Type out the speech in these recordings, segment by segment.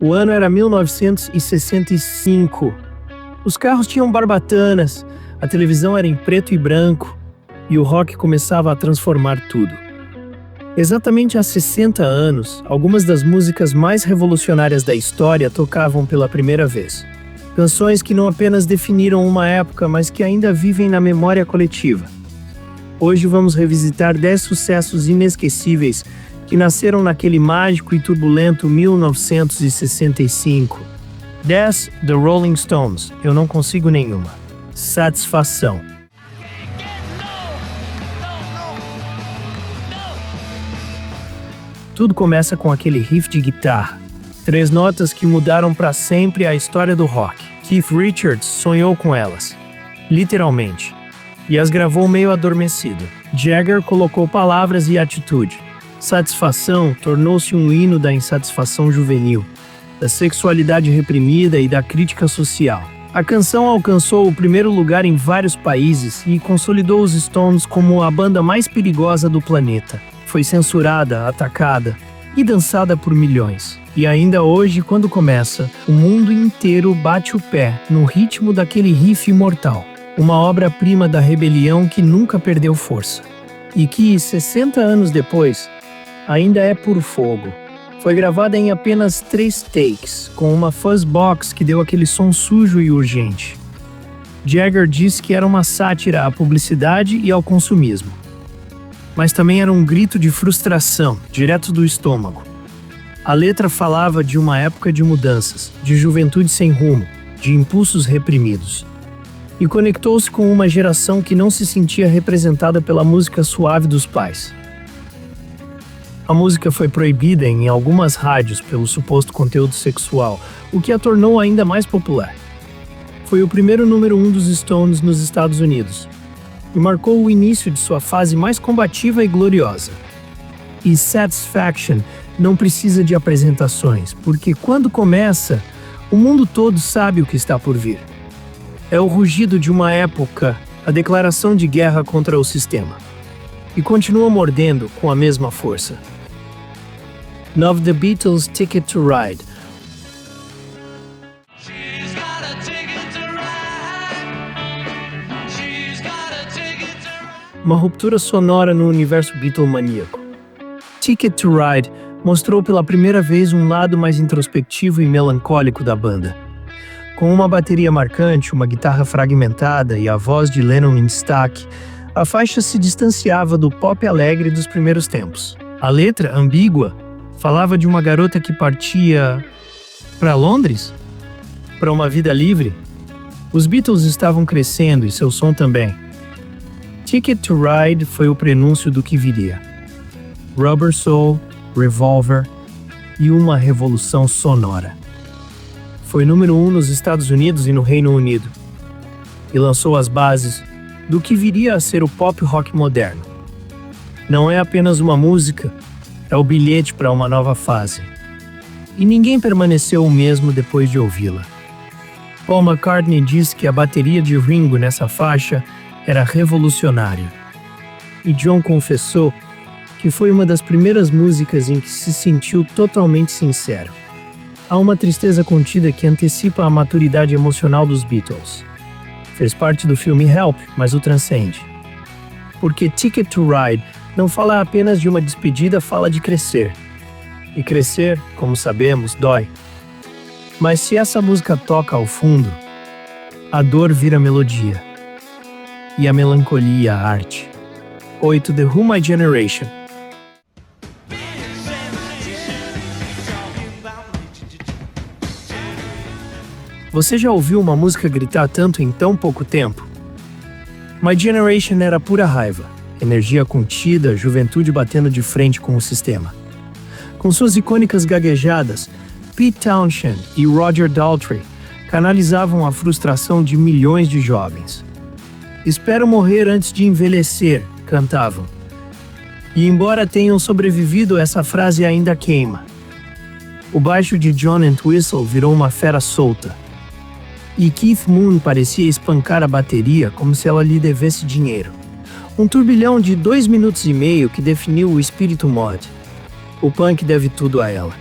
O ano era 1965. Os carros tinham barbatanas, a televisão era em preto e branco, e o rock começava a transformar tudo. Exatamente há 60 anos, algumas das músicas mais revolucionárias da história tocavam pela primeira vez. Canções que não apenas definiram uma época, mas que ainda vivem na memória coletiva. Hoje vamos revisitar 10 sucessos inesquecíveis que nasceram naquele mágico e turbulento 1965. 10. The Rolling Stones. Eu não consigo nenhuma. Satisfação. Tudo começa com aquele riff de guitarra. 3 notas que mudaram para sempre a história do rock. Keith Richards sonhou com elas. Literalmente. E as gravou meio adormecido. Jagger colocou palavras e atitude. Satisfação tornou-se um hino da insatisfação juvenil, da sexualidade reprimida e da crítica social. A canção alcançou o primeiro lugar em vários países e consolidou os Stones como a banda mais perigosa do planeta. Foi censurada, atacada e dançada por milhões. E ainda hoje, quando começa, o mundo inteiro bate o pé no ritmo daquele riff imortal. Uma obra-prima da rebelião que nunca perdeu força. E que, 60 anos depois, ainda é puro fogo. Foi gravada em apenas 3 takes, com uma fuzzbox que deu aquele som sujo e urgente. Jagger disse que era uma sátira à publicidade e ao consumismo. Mas também era um grito de frustração, direto do estômago. A letra falava de uma época de mudanças, de juventude sem rumo, de impulsos reprimidos. E conectou-se com uma geração que não se sentia representada pela música suave dos pais. A música foi proibida em algumas rádios pelo suposto conteúdo sexual, o que a tornou ainda mais popular. Foi o primeiro número 1 dos Stones nos Estados Unidos, e marcou o início de sua fase mais combativa e gloriosa. E Satisfaction não precisa de apresentações, porque quando começa, o mundo todo sabe o que está por vir. É o rugido de uma época, a declaração de guerra contra o sistema. E continua mordendo com a mesma força. 9. The Beatles' Ticket to Ride. Uma ruptura sonora no universo Beatlemaníaco. Ticket to Ride mostrou pela primeira vez um lado mais introspectivo e melancólico da banda. Com uma bateria marcante, uma guitarra fragmentada e a voz de Lennon em destaque, a faixa se distanciava do pop alegre dos primeiros tempos. A letra, ambígua, falava de uma garota que partia para Londres? Para uma vida livre? Os Beatles estavam crescendo e seu som também. Ticket to Ride foi o prenúncio do que viria. Rubber Soul, Revolver e uma revolução sonora. Foi número 1 nos Estados Unidos e no Reino Unido, e lançou as bases do que viria a ser o pop rock moderno. Não é apenas uma música, é o bilhete para uma nova fase. E ninguém permaneceu o mesmo depois de ouvi-la. Paul McCartney disse que a bateria de Ringo nessa faixa era revolucionária. E John confessou que foi uma das primeiras músicas em que se sentiu totalmente sincero. Há uma tristeza contida que antecipa a maturidade emocional dos Beatles. Fez parte do filme Help, mas o transcende. Porque Ticket to Ride não fala apenas de uma despedida, fala de crescer. E crescer, como sabemos, dói. Mas se essa música toca ao fundo, a dor vira melodia. E a melancolia a arte. 8. The Who My Generation. Você já ouviu uma música gritar tanto em tão pouco tempo? My Generation era pura raiva, energia contida, juventude batendo de frente com o sistema. Com suas icônicas gaguejadas, Pete Townshend e Roger Daltrey canalizavam a frustração de milhões de jovens. Espero morrer antes de envelhecer, cantavam. E embora tenham sobrevivido, essa frase ainda queima. O baixo de John Entwistle virou uma fera solta. E Keith Moon parecia espancar a bateria como se ela lhe devesse dinheiro. Um turbilhão de 2 minutos e meio que definiu o espírito mod. O punk deve tudo a ela.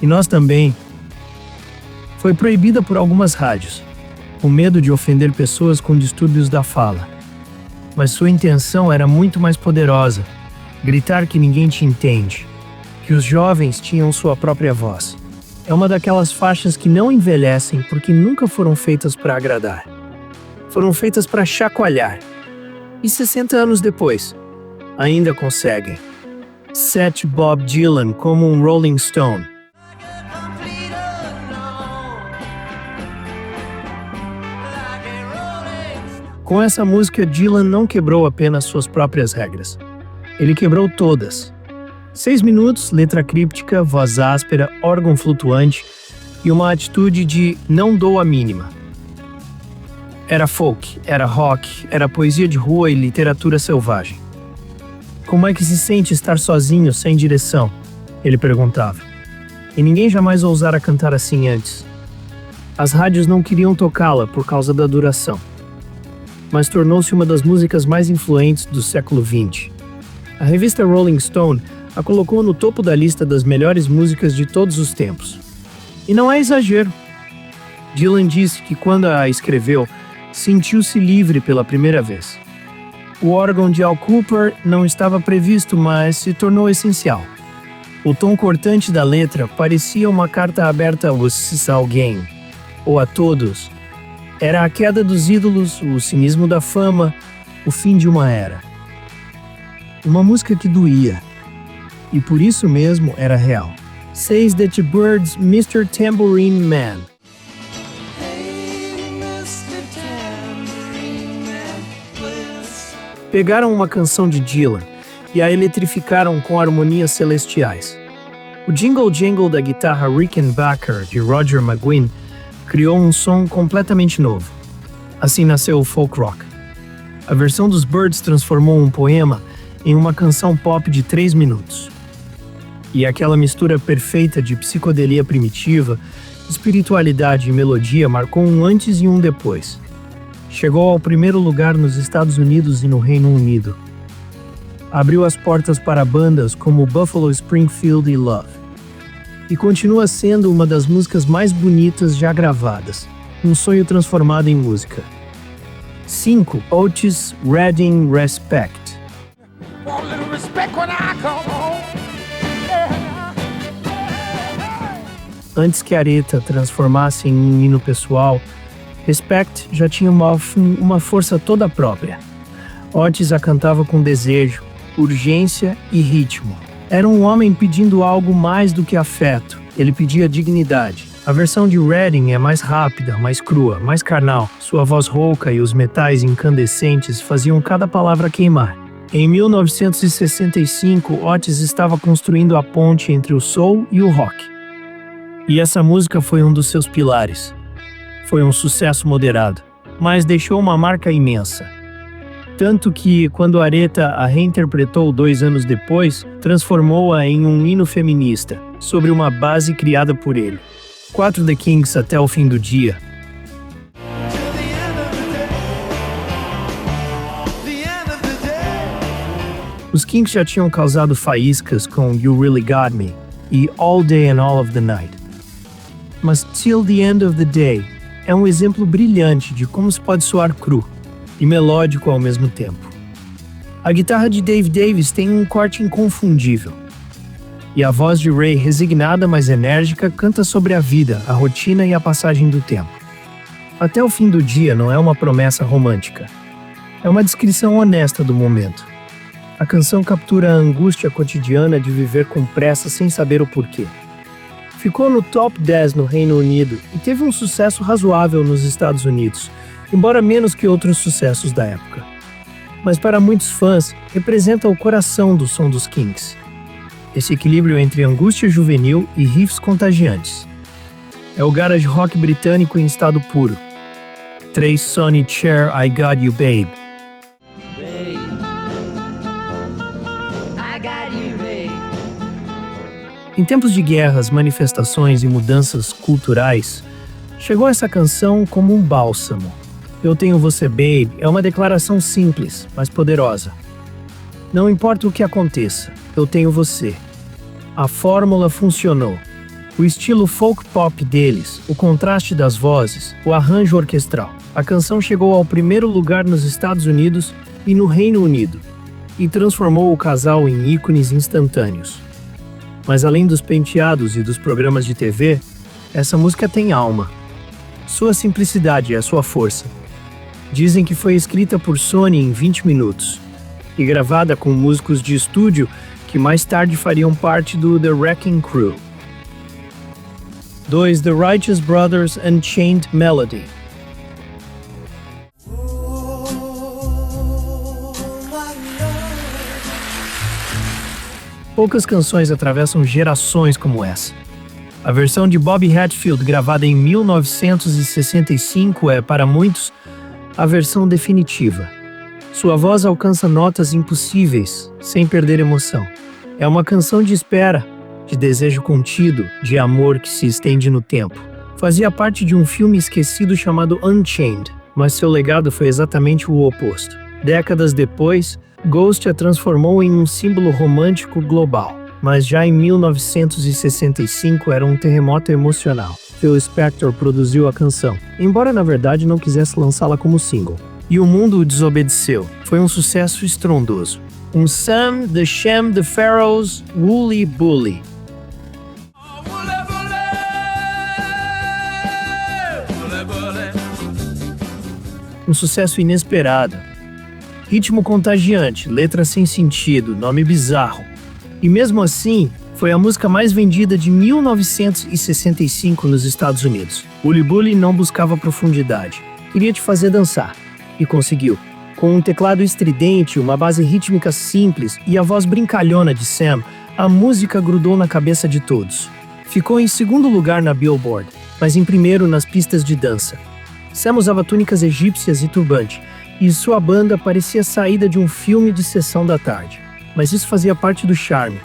E nós também, Foi proibida por algumas rádios, com medo de ofender pessoas com distúrbios da fala. Mas sua intenção era muito mais poderosa: gritar que ninguém te entende, que os jovens tinham sua própria voz. É uma daquelas faixas que não envelhecem porque nunca foram feitas para agradar. Foram feitas para chacoalhar. E 60 anos depois, ainda conseguem. Sete Bob Dylan como um Rolling Stone. Com essa música, Dylan não quebrou apenas suas próprias regras. Ele quebrou todas. 6 minutos, letra críptica, voz áspera, órgão flutuante e uma atitude de não dou a mínima. Era folk, era rock, era poesia de rua e literatura selvagem. Como é que se sente estar sozinho, sem direção? Ele perguntava. E ninguém jamais ousara cantar assim antes. As rádios não queriam tocá-la por causa da duração, mas tornou-se uma das músicas mais influentes do século XX. A revista Rolling Stone a colocou no topo da lista das melhores músicas de todos os tempos. E não é exagero. Dylan disse que quando a escreveu, sentiu-se livre pela primeira vez. O órgão de Al Kooper não estava previsto, mas se tornou essencial. O tom cortante da letra parecia uma carta aberta a alguém, ou a todos. Era a queda dos ídolos, o cinismo da fama, o fim de uma era. Uma música que doía. E por isso mesmo era real. Says that the birds, Mr. Tambourine Man. Pegaram uma canção de Dylan e a eletrificaram com harmonias celestiais. O Jingle Jangle da guitarra Rickenbacker de Roger McGuinn criou um som completamente novo. Assim nasceu o folk rock. A versão dos Byrds transformou um poema em uma canção pop de 3 minutos. E aquela mistura perfeita de psicodelia primitiva, espiritualidade e melodia marcou um antes e um depois. Chegou ao primeiro lugar nos Estados Unidos e no Reino Unido. Abriu as portas para bandas como Buffalo Springfield e Love. E continua sendo uma das músicas mais bonitas já gravadas. Um sonho transformado em música. 5. Otis Redding Respect. Antes que Aretha transformasse em um hino pessoal, Respect já tinha uma força toda própria. Otis a cantava com desejo, urgência e ritmo. Era um homem pedindo algo mais do que afeto. Ele pedia dignidade. A versão de Redding é mais rápida, mais crua, mais carnal. Sua voz rouca e os metais incandescentes faziam cada palavra queimar. Em 1965, Otis estava construindo a ponte entre o soul e o rock. E essa música foi um dos seus pilares. Foi um sucesso moderado, mas deixou uma marca imensa. Tanto que, quando Aretha a reinterpretou 2 anos depois, transformou-a em um hino feminista, sobre uma base criada por ele. 4 The Kinks até o fim do dia. Os Kinks já tinham causado faíscas com You Really Got Me e All Day and All of the Night. Mas Till the End of the Day é um exemplo brilhante de como se pode soar cru e melódico ao mesmo tempo. A guitarra de Dave Davis tem um corte inconfundível. E a voz de Ray, resignada mas enérgica, canta sobre a vida, a rotina e a passagem do tempo. Até o fim do dia não é uma promessa romântica. É uma descrição honesta do momento. A canção captura a angústia cotidiana de viver com pressa sem saber o porquê. Ficou no top 10 no Reino Unido e teve um sucesso razoável nos Estados Unidos, embora menos que outros sucessos da época. Mas para muitos fãs, representa o coração do som dos Kinks. Esse equilíbrio entre angústia juvenil e riffs contagiantes. É o garage rock britânico em estado puro. 3 Sonny Cher, I Got You Babe. Em tempos de guerras, manifestações e mudanças culturais, chegou essa canção como um bálsamo. Eu Tenho Você, Babe é uma declaração simples, mas poderosa. Não importa o que aconteça, eu tenho você. A fórmula funcionou. O estilo folk pop deles, o contraste das vozes, o arranjo orquestral. A canção chegou ao primeiro lugar nos Estados Unidos e no Reino Unido, e transformou o casal em ícones instantâneos. Mas além dos penteados e dos programas de TV, essa música tem alma. Sua simplicidade é a sua força. Dizem que foi escrita por Sony em 20 minutos e gravada com músicos de estúdio que mais tarde fariam parte do The Wrecking Crew. 2. The Righteous Brothers Unchained Melody. Poucas canções atravessam gerações como essa. A versão de Bobby Hatfield, gravada em 1965, é, para muitos, a versão definitiva. Sua voz alcança notas impossíveis, sem perder emoção. É uma canção de espera, de desejo contido, de amor que se estende no tempo. Fazia parte de um filme esquecido chamado Unchained, mas seu legado foi exatamente o oposto. Décadas depois, Ghost a transformou em um símbolo romântico global. Mas já em 1965 era um terremoto emocional. Phil Spector produziu a canção, embora na verdade não quisesse lançá-la como single. E o mundo o desobedeceu. Foi um sucesso estrondoso. Um Sam the Sham the Pharaohs Wooly Bully. Um sucesso inesperado. Ritmo contagiante, letra sem sentido, nome bizarro. E mesmo assim, foi a música mais vendida de 1965 nos Estados Unidos. Wooly Bully não buscava profundidade. Queria te fazer dançar. E conseguiu. Com um teclado estridente, uma base rítmica simples e a voz brincalhona de Sam, a música grudou na cabeça de todos. Ficou em segundo lugar na Billboard, mas em primeiro nas pistas de dança. Sam usava túnicas egípcias e turbante, e sua banda parecia saída de um filme de sessão da tarde. Mas isso fazia parte do charme.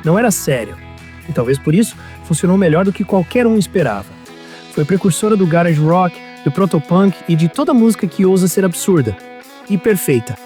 Não era sério. E talvez por isso funcionou melhor do que qualquer um esperava. Foi precursora do garage rock, do protopunk e de toda música que ousa ser absurda. E perfeita.